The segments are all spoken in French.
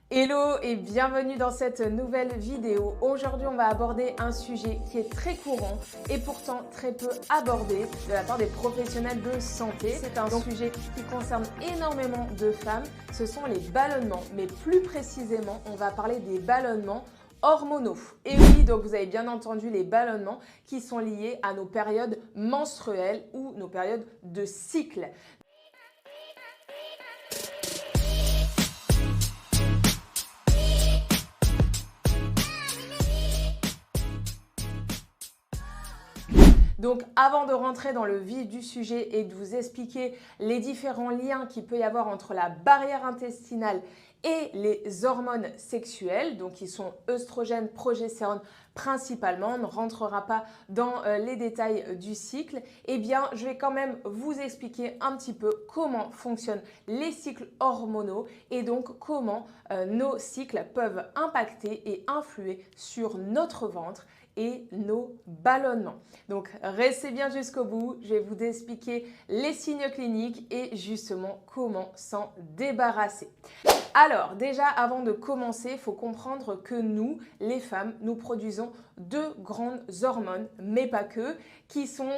Hello et bienvenue dans cette nouvelle vidéo. Aujourd'hui, on va aborder un sujet qui est très courant et pourtant très peu abordé de la part des professionnels de santé. C'est un sujet qui concerne énormément de femmes. Ce sont les ballonnements, mais plus précisément, on va parler des ballonnements hormonaux. Et oui, donc vous avez bien entendu les ballonnements qui sont liés à nos périodes menstruelles ou nos périodes de cycle. Donc avant de rentrer dans le vif du sujet et de vous expliquer les différents liens qu'il peut y avoir entre la barrière intestinale et les hormones sexuelles, donc qui sont œstrogènes, progestérone principalement, on ne rentrera pas dans les détails du cycle, eh bien je vais quand même vous expliquer un petit peu comment fonctionnent les cycles hormonaux et donc comment nos cycles peuvent impacter et influer sur notre ventre et nos ballonnements. Donc restez bien jusqu'au bout, je vais vous expliquer les signes cliniques et justement comment s'en débarrasser. Alors déjà avant de commencer, il faut comprendre que nous, les femmes, nous produisons deux grandes hormones, mais pas que, qui sont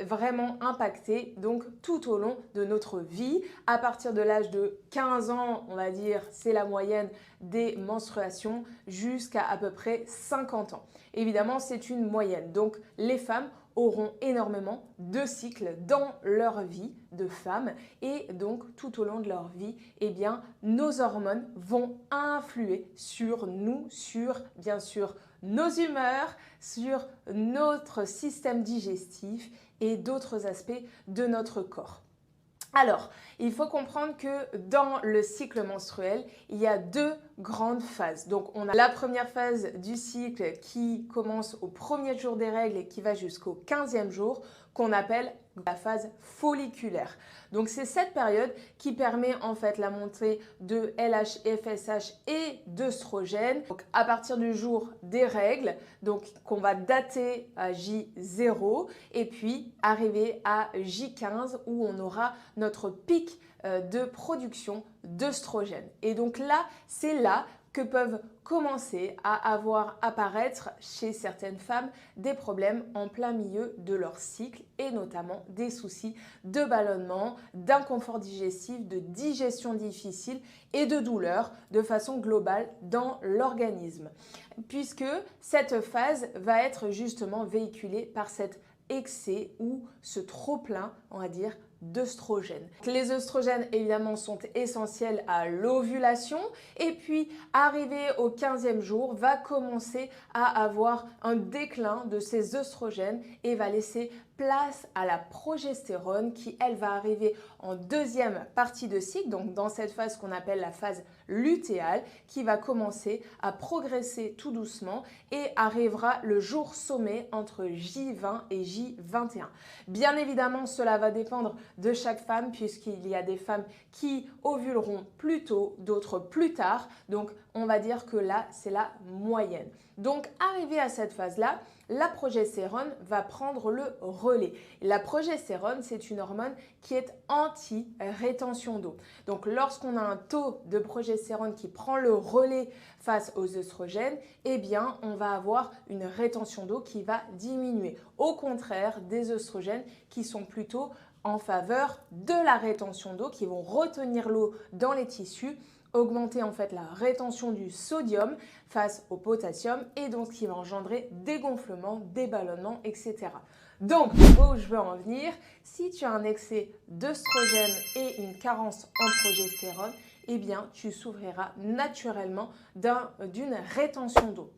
vraiment impactées donc tout au long de notre vie. À partir de l'âge de 15 ans, on va dire, c'est la moyenne des menstruations jusqu'à à peu près 50 ans. Évidemment, c'est une moyenne. Donc les femmes auront énormément de cycles dans leur vie de femmes et donc tout au long de leur vie, eh bien, nos hormones vont influer sur nous, sur bien sûr nos humeurs, sur notre système digestif et d'autres aspects de notre corps. Alors, il faut comprendre que dans le cycle menstruel, il y a deux grandes phases. Donc, on a la première phase du cycle qui commence au premier jour des règles et qui va jusqu'au 15e jour, qu'on appelle la phase folliculaire. Donc, c'est cette période qui permet en fait la montée de LH, FSH et d'œstrogènes. Donc, à partir du jour des règles, donc qu'on va dater à J0 et puis arriver à J15 où on aura notre pic de production d'œstrogènes. Et donc là, c'est là que peuvent commencer à apparaître chez certaines femmes des problèmes en plein milieu de leur cycle et notamment des soucis de ballonnement, d'inconfort digestif, de digestion difficile et de douleur de façon globale dans l'organisme. Puisque cette phase va être justement véhiculée par cet excès ou ce trop-plein, on va dire, d'œstrogènes. Les œstrogènes, évidemment, sont essentiels à l'ovulation et puis, arrivé au 15e jour, va commencer à avoir un déclin de ces œstrogènes et va laisser place à la progestérone qui, elle, va arriver en deuxième partie de cycle, donc dans cette phase qu'on appelle la phase lutéale, qui va commencer à progresser tout doucement et arrivera le jour sommet entre J20 et J21. Bien évidemment, cela va dépendre de chaque femme puisqu'il y a des femmes qui ovuleront plus tôt, d'autres plus tard. Donc, on va dire que là, c'est la moyenne. Donc, arrivé à cette phase-là, la progestérone va prendre le relais. La progestérone, c'est une hormone qui est anti-rétention d'eau. Donc, lorsqu'on a un taux de progestérone qui prend le relais face aux œstrogènes, eh bien, on va avoir une rétention d'eau qui va diminuer. Au contraire des œstrogènes qui sont plutôt en faveur de la rétention d'eau, qui vont retenir l'eau dans les tissus, augmenter en fait la rétention du sodium face au potassium et donc ce qui va engendrer des gonflements, des ballonnements, etc. Donc, où je veux en venir, si tu as un excès d'œstrogène et une carence en progestérone, eh bien, tu souffriras naturellement d'une rétention d'eau.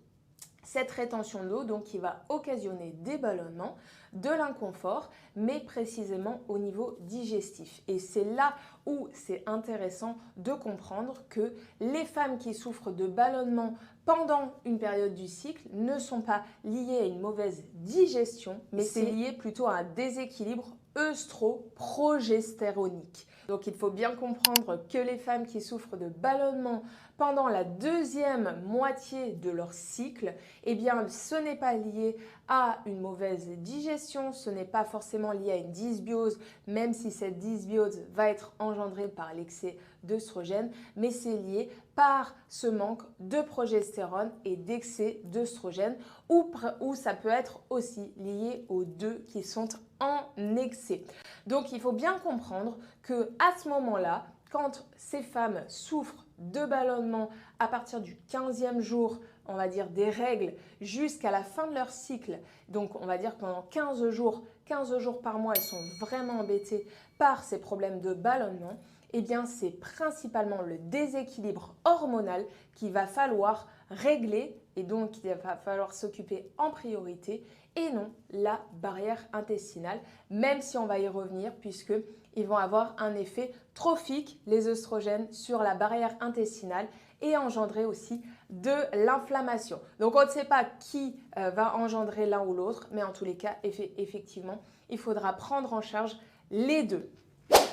Cette rétention d'eau, donc, qui va occasionner des ballonnements, de l'inconfort, mais précisément au niveau digestif. Et c'est là où c'est intéressant de comprendre que les femmes qui souffrent de ballonnements pendant une période du cycle ne sont pas liées à une mauvaise digestion, mais c'est lié plutôt à un déséquilibre œstro-progestéronique. Donc il faut bien comprendre que les femmes qui souffrent de ballonnements pendant la deuxième moitié de leur cycle, eh bien ce n'est pas lié à une mauvaise digestion, ce n'est pas forcément lié à une dysbiose, même si cette dysbiose va être engendrée par l'excès d'œstrogène, mais c'est lié par ce manque de progestérone et d'excès d'œstrogène, ou ça peut être aussi lié aux deux qui sont en excès. Donc il faut bien comprendre que à ce moment-là, quand ces femmes souffrent de ballonnement à partir du 15e jour, on va dire des règles, jusqu'à la fin de leur cycle, donc on va dire que pendant 15 jours par mois, elles sont vraiment embêtées par ces problèmes de ballonnement, eh bien c'est principalement le déséquilibre hormonal qu'il va falloir régler et donc il va falloir s'occuper en priorité et non la barrière intestinale, même si on va y revenir puisqu'ils vont avoir un effet trophique, les œstrogènes, sur la barrière intestinale et engendrer aussi de l'inflammation. Donc on ne sait pas qui va engendrer l'un ou l'autre, mais en tous les cas, effectivement, il faudra prendre en charge les deux.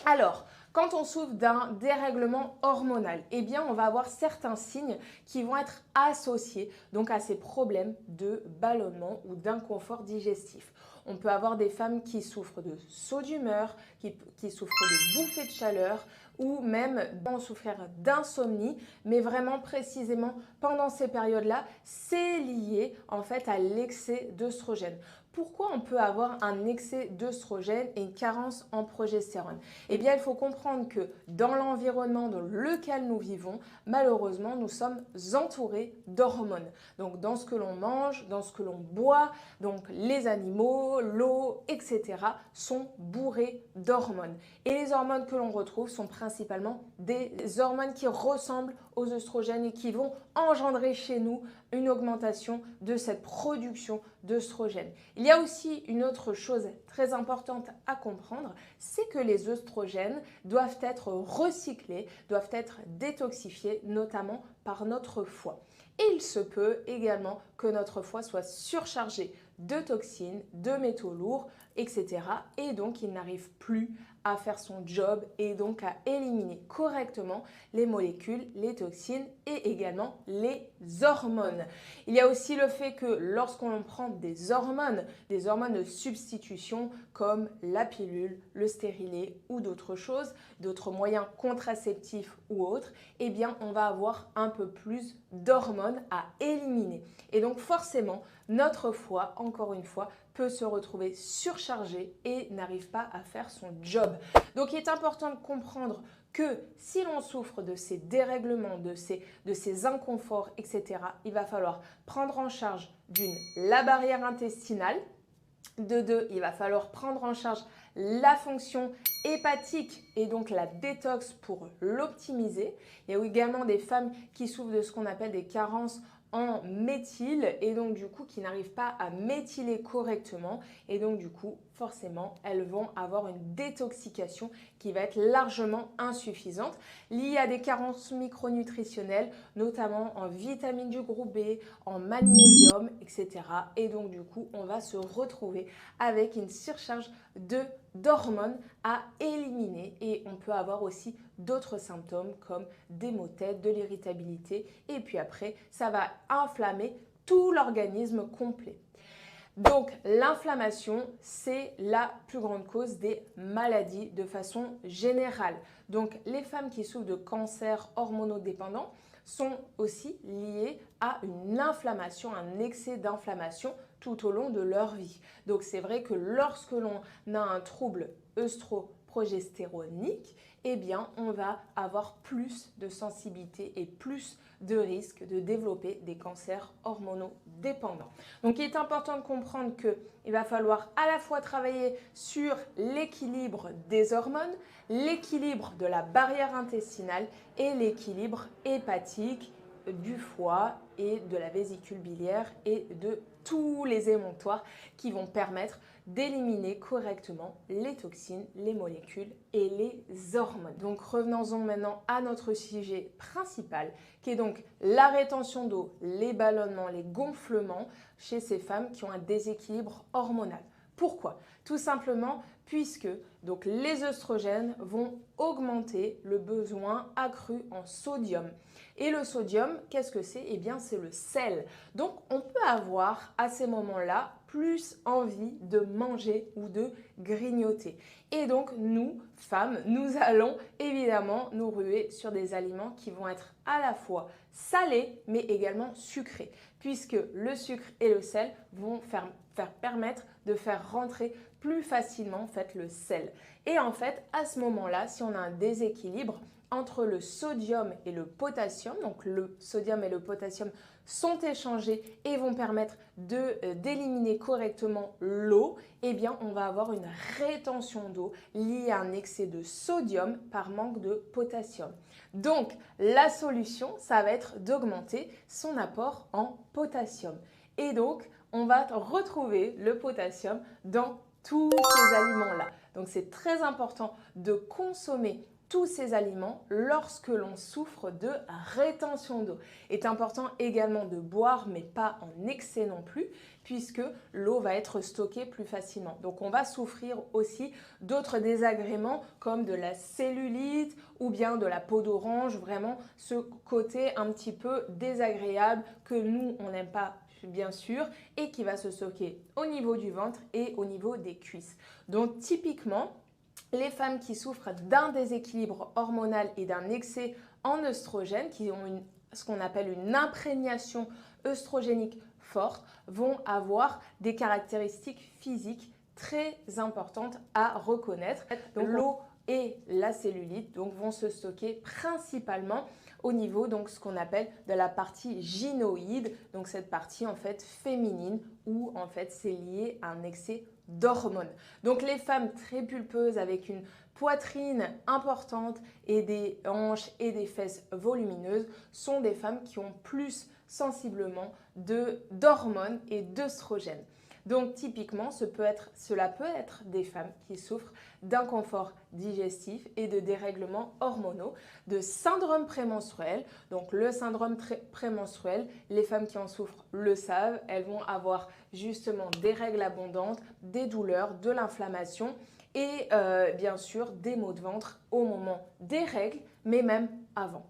Alors, quand on souffre d'un dérèglement hormonal, eh bien, on va avoir certains signes qui vont être associés donc à ces problèmes de ballonnement ou d'inconfort digestif. On peut avoir des femmes qui souffrent de sauts d'humeur, qui souffrent de bouffées de chaleur ou même vont souffrir d'insomnie, mais vraiment précisément pendant ces périodes-là, c'est lié en fait à l'excès d'œstrogène. Pourquoi on peut avoir un excès d'œstrogène et une carence en progestérone? Eh bien, il faut comprendre que dans l'environnement dans lequel nous vivons, malheureusement, nous sommes entourés d'hormones. Donc, dans ce que l'on mange, dans ce que l'on boit, donc les animaux, l'eau, etc. sont bourrés d'hormones. Et les hormones que l'on retrouve sont principalement des hormones qui ressemblent aux œstrogènes et qui vont engendrer chez nous une augmentation de cette production d'œstrogènes. Il y a aussi une autre chose très importante à comprendre, c'est que les œstrogènes doivent être recyclés, doivent être détoxifiés, notamment par notre foie. Et il se peut également que notre foie soit surchargé de toxines, de métaux lourds, etc. Et donc, il n'arrive plus à faire son job et donc à éliminer correctement les molécules, les toxines et également les hormones. Il y a aussi le fait que lorsqu'on prend des hormones de substitution comme la pilule, le stérilet ou d'autres choses, d'autres moyens contraceptifs ou autres, eh bien on va avoir un peu plus d'hormones à éliminer. Et donc forcément, notre foie, encore une fois, peut se retrouver surchargé et n'arrive pas à faire son job. Donc il est important de comprendre que si l'on souffre de ces dérèglements, de ces inconforts, etc., il va falloir prendre en charge la barrière intestinale, de deux, il va falloir prendre en charge la fonction hépatique et donc la détox pour l'optimiser. Il y a également des femmes qui souffrent de ce qu'on appelle des carences en méthyle et donc du coup qui n'arrivent pas à méthyler correctement et donc du coup forcément elles vont avoir une détoxication qui va être largement insuffisante liée à des carences micronutritionnelles notamment en vitamines du groupe B, en magnésium, etc. Et donc du coup on va se retrouver avec une surcharge d'hormones à éliminer et on peut avoir aussi d'autres symptômes comme des maux de tête, de l'irritabilité et puis après ça va inflammer tout l'organisme complet. Donc l'inflammation, c'est la plus grande cause des maladies de façon générale. Donc les femmes qui souffrent de cancers hormonodépendants sont aussi liées à une inflammation, un excès d'inflammation tout au long de leur vie. Donc c'est vrai que lorsque l'on a un trouble œstroprogestéronique, eh bien on va avoir plus de sensibilité et plus de risques de développer des cancers hormonodépendants. Donc il est important de comprendre qu'il va falloir à la fois travailler sur l'équilibre des hormones, l'équilibre de la barrière intestinale et l'équilibre hépatique du foie et de la vésicule biliaire et de tous les émonctoires qui vont permettre d'éliminer correctement les toxines, les molécules et les hormones. Donc revenons-en maintenant à notre sujet principal qui est donc la rétention d'eau, les ballonnements, les gonflements chez ces femmes qui ont un déséquilibre hormonal. Pourquoi? Tout simplement puisque donc, les œstrogènes vont augmenter le besoin accru en sodium. Et le sodium, qu'est-ce que c'est? Eh bien, c'est le sel. Donc, on peut avoir à ces moments-là plus envie de manger ou de grignoter. Et donc nous, femmes, nous allons évidemment nous ruer sur des aliments qui vont être à la fois salés mais également sucrés, puisque le sucre et le sel vont permettre de faire rentrer plus facilement en fait, le sel. Et en fait, à ce moment-là, si on a un déséquilibre entre le sodium et le potassium, donc le sodium et le potassium sont échangés et vont permettre d'éliminer correctement l'eau, eh bien on va avoir une rétention d'eau liée à un excès de sodium par manque de potassium. Donc la solution, ça va être d'augmenter son apport en potassium. Et donc on va retrouver le potassium dans tous ces aliments-là. Donc c'est très important de consommer tous ces aliments lorsque l'on souffre de rétention d'eau. Il est important également de boire, mais pas en excès non plus, puisque l'eau va être stockée plus facilement. Donc on va souffrir aussi d'autres désagréments comme de la cellulite ou bien de la peau d'orange, vraiment ce côté un petit peu désagréable que nous, on n'aime pas bien sûr, et qui va se stocker au niveau du ventre et au niveau des cuisses. Donc typiquement, les femmes qui souffrent d'un déséquilibre hormonal et d'un excès en œstrogène, qui ont ce qu'on appelle une imprégnation œstrogénique forte, vont avoir des caractéristiques physiques très importantes à reconnaître. Donc l'eau et la cellulite donc, vont se stocker principalement au niveau donc ce qu'on appelle de la partie gynoïde, donc cette partie en fait féminine où en fait c'est lié à un excès d'hormones. Donc les femmes très pulpeuses avec une poitrine importante et des hanches et des fesses volumineuses sont des femmes qui ont plus sensiblement d'hormones et d'œstrogènes. Donc typiquement, cela peut être des femmes qui souffrent d'inconfort digestif et de dérèglements hormonaux, de syndrome prémenstruel. Donc le syndrome prémenstruel, les femmes qui en souffrent le savent, elles vont avoir justement des règles abondantes, des douleurs, de l'inflammation et bien sûr des maux de ventre au moment des règles, mais même avant.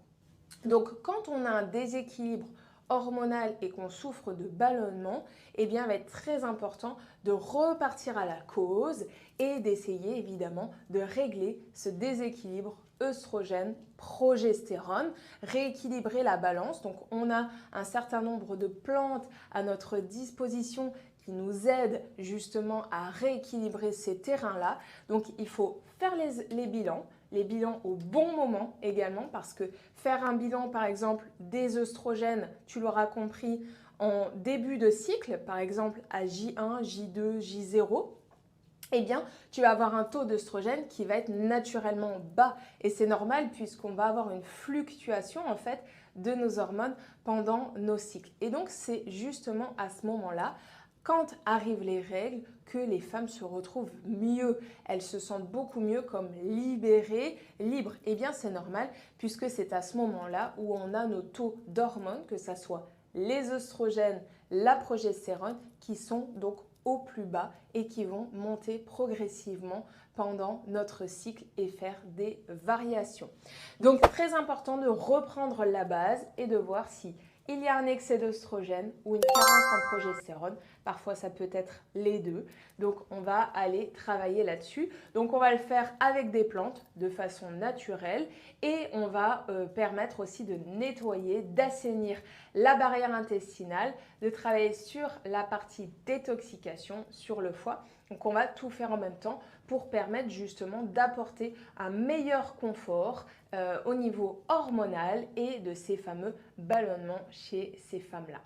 Donc quand on a un déséquilibre hormonal et qu'on souffre de ballonnement, eh bien, il va être très important de repartir à la cause et d'essayer évidemment de régler ce déséquilibre œstrogène-progestérone, rééquilibrer la balance. Donc, on a un certain nombre de plantes à notre disposition qui nous aident justement à rééquilibrer ces terrains-là. Donc, il faut faire les bilans au bon moment également parce que faire un bilan par exemple des œstrogènes, tu l'auras compris, en début de cycle, par exemple à J1, J2, J0, eh bien, tu vas avoir un taux d'œstrogène qui va être naturellement bas. Et c'est normal puisqu'on va avoir une fluctuation en fait de nos hormones pendant nos cycles. Et donc, c'est justement à ce moment-là, quand arrivent les règles, que les femmes se retrouvent mieux. Elles se sentent beaucoup mieux comme libérées, libres. Eh bien, c'est normal puisque c'est à ce moment-là où on a nos taux d'hormones, que ce soit les œstrogènes, la progestérone, qui sont donc au plus bas et qui vont monter progressivement pendant notre cycle et faire des variations. Donc, très important de reprendre la base et de voir si il y a un excès d'œstrogène ou une carence en progestérone. Parfois, ça peut être les deux. Donc, on va aller travailler là-dessus. Donc, on va le faire avec des plantes de façon naturelle et on va permettre aussi de nettoyer, d'assainir la barrière intestinale, de travailler sur la partie détoxication, sur le foie. Donc, on va tout faire en même temps pour permettre justement d'apporter un meilleur confort au niveau hormonal et de ces fameux ballonnements chez ces femmes-là.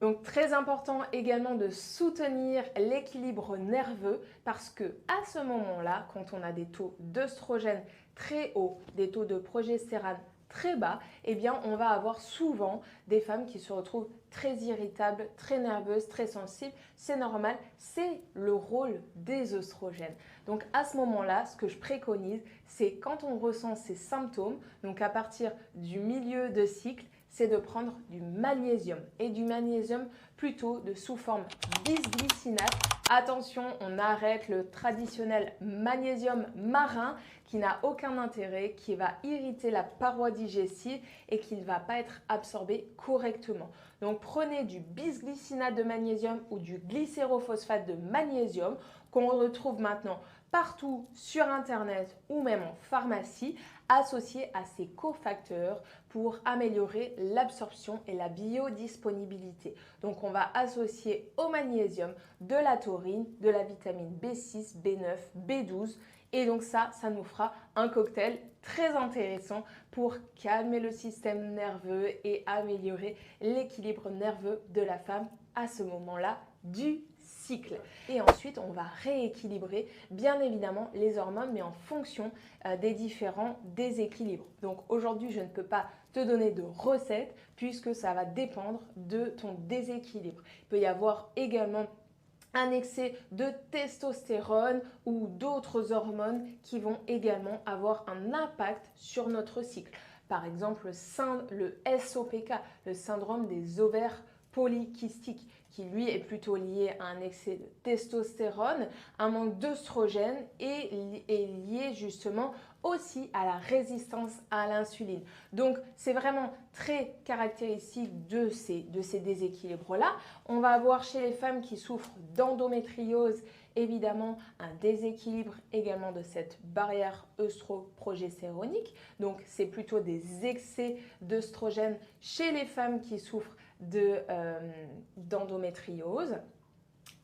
Donc très important également de soutenir l'équilibre nerveux parce que à ce moment-là, quand on a des taux d'œstrogène très hauts, des taux de progestérone très bas, eh bien on va avoir souvent des femmes qui se retrouvent très irritables, très nerveuses, très sensibles. C'est normal, c'est le rôle des œstrogènes. Donc à ce moment-là, ce que je préconise, c'est quand on ressent ces symptômes, donc à partir du milieu de cycle, c'est de prendre du magnésium et du magnésium plutôt de sous forme bisglycinate. Attention, on arrête le traditionnel magnésium marin qui n'a aucun intérêt, qui va irriter la paroi digestive et qui ne va pas être absorbé correctement. Donc prenez du bisglycinate de magnésium ou du glycérophosphate de magnésium qu'on retrouve maintenant partout sur Internet ou même en pharmacie, associé à ces cofacteurs pour améliorer l'absorption et la biodisponibilité. Donc on va associer au magnésium de la taurine, de la vitamine B6, B9, B12 et donc ça nous fera un cocktail très intéressant pour calmer le système nerveux et améliorer l'équilibre nerveux de la femme à ce moment-là du cycle. Et ensuite, on va rééquilibrer bien évidemment les hormones, mais en fonction des différents déséquilibres. Donc aujourd'hui, je ne peux pas te donner de recette puisque ça va dépendre de ton déséquilibre. Il peut y avoir également un excès de testostérone ou d'autres hormones qui vont également avoir un impact sur notre cycle. Par exemple, le SOPK, le syndrome des ovaires polykystiques, qui lui est plutôt lié à un excès de testostérone, un manque d'œstrogène et est lié justement aussi à la résistance à l'insuline. Donc, c'est vraiment très caractéristique de ces déséquilibres-là. On va avoir chez les femmes qui souffrent d'endométriose, évidemment, un déséquilibre également de cette barrière œstroprogestéronique. Donc, c'est plutôt des excès d'œstrogène chez les femmes qui souffrent d'endométriose.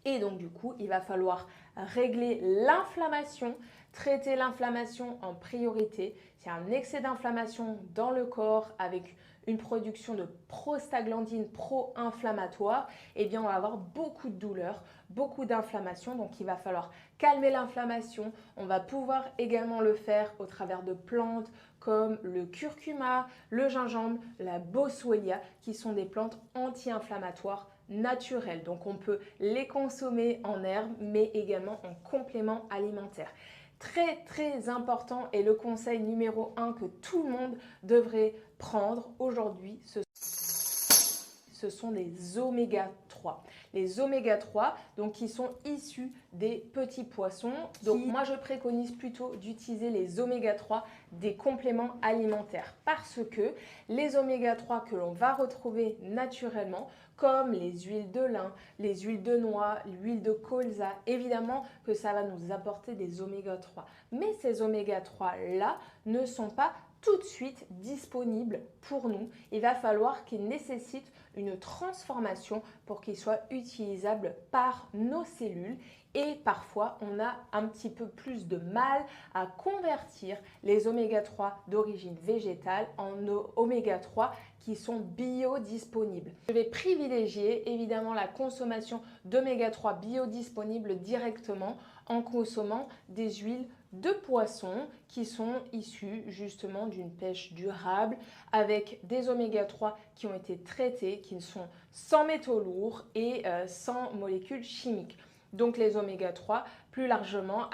Et donc, du coup, il va falloir régler l'inflammation, traiter l'inflammation en priorité. S'il y a un excès d'inflammation dans le corps avec une production de prostaglandines pro-inflammatoires, eh bien, on va avoir beaucoup de douleurs, beaucoup d'inflammation. Donc, il va falloir calmer l'inflammation. On va pouvoir également le faire au travers de plantes comme le curcuma, le gingembre, la boswellia, qui sont des plantes anti-inflammatoires naturelles. Donc, on peut les consommer en herbe, mais également en complément alimentaire. Très, très important et le conseil numéro 1 que tout le monde devrait prendre aujourd'hui, ce sont les oméga 3. Les oméga 3, donc qui sont issus des petits poissons. Donc moi, je préconise plutôt d'utiliser les oméga 3 des compléments alimentaires parce que les oméga 3 que l'on va retrouver naturellement, comme les huiles de lin, les huiles de noix, l'huile de colza, évidemment que ça va nous apporter des oméga 3. Mais ces oméga 3-là ne sont pas tout de suite disponibles pour nous. Il va falloir qu'ils nécessitent une transformation pour qu'ils soient utilisables par nos cellules. Et parfois, on a un petit peu plus de mal à convertir les oméga 3 d'origine végétale en oméga 3 qui sont biodisponibles. Je vais privilégier évidemment la consommation d'oméga 3 biodisponibles directement en consommant des huiles de poissons qui sont issus justement d'une pêche durable avec des oméga 3 qui ont été traités, qui sont sans métaux lourds et sans molécules chimiques. Donc les oméga 3, plus largement,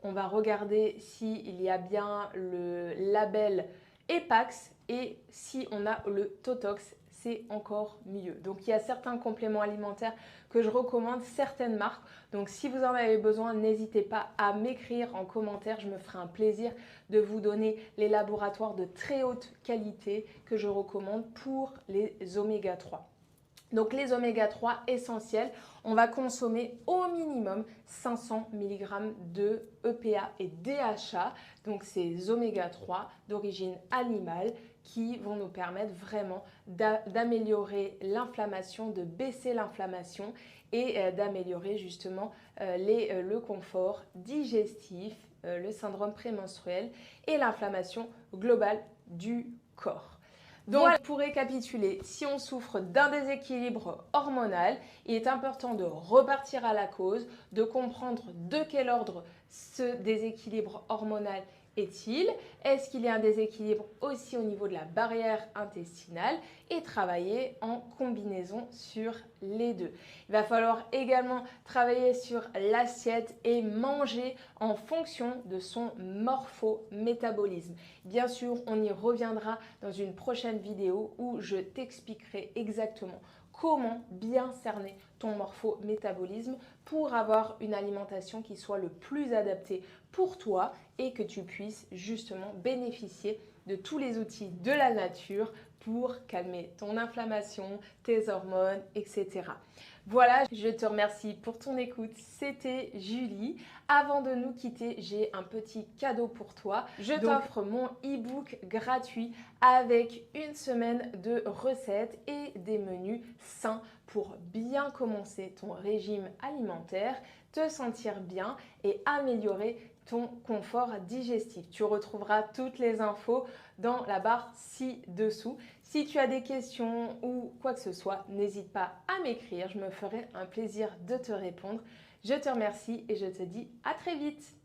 on va regarder s'il y a bien le label EPAX et si on a le Totox, c'est encore mieux. Donc il y a certains compléments alimentaires que je recommande, certaines marques. Donc si vous en avez besoin, n'hésitez pas à m'écrire en commentaire. Je me ferai un plaisir de vous donner les laboratoires de très haute qualité que je recommande pour les oméga 3. Donc les oméga 3 essentiels, on va consommer au minimum 500 mg de EPA et DHA, donc ces oméga 3 d'origine animale qui vont nous permettre vraiment d'améliorer l'inflammation, de baisser l'inflammation et d'améliorer justement le confort digestif, le syndrome prémenstruel et l'inflammation globale du corps. Donc, voilà, pour récapituler, si on souffre d'un déséquilibre hormonal, il est important de repartir à la cause, de comprendre de quel ordre ce déséquilibre hormonal est-il? Est-ce qu'il y a un déséquilibre aussi au niveau de la barrière intestinale? Et travailler en combinaison sur les deux. Il va falloir également travailler sur l'assiette et manger en fonction de son morphométabolisme. Bien sûr, on y reviendra dans une prochaine vidéo où je t'expliquerai exactement comment bien cerner ton morphométabolisme pour avoir une alimentation qui soit le plus adaptée pour toi et que tu puisses justement bénéficier de tous les outils de la nature pour calmer ton inflammation, tes hormones, etc. Voilà, je te remercie pour ton écoute. C'était Julie. Avant de nous quitter, j'ai un petit cadeau pour toi. Je t'offre mon e-book gratuit avec une semaine de recettes et des menus sains pour bien commencer ton régime alimentaire, te sentir bien et améliorer ton confort digestif. Tu retrouveras toutes les infos dans la barre ci-dessous. Si tu as des questions ou quoi que ce soit, n'hésite pas à m'écrire. Je me ferai un plaisir de te répondre. Je te remercie et je te dis à très vite.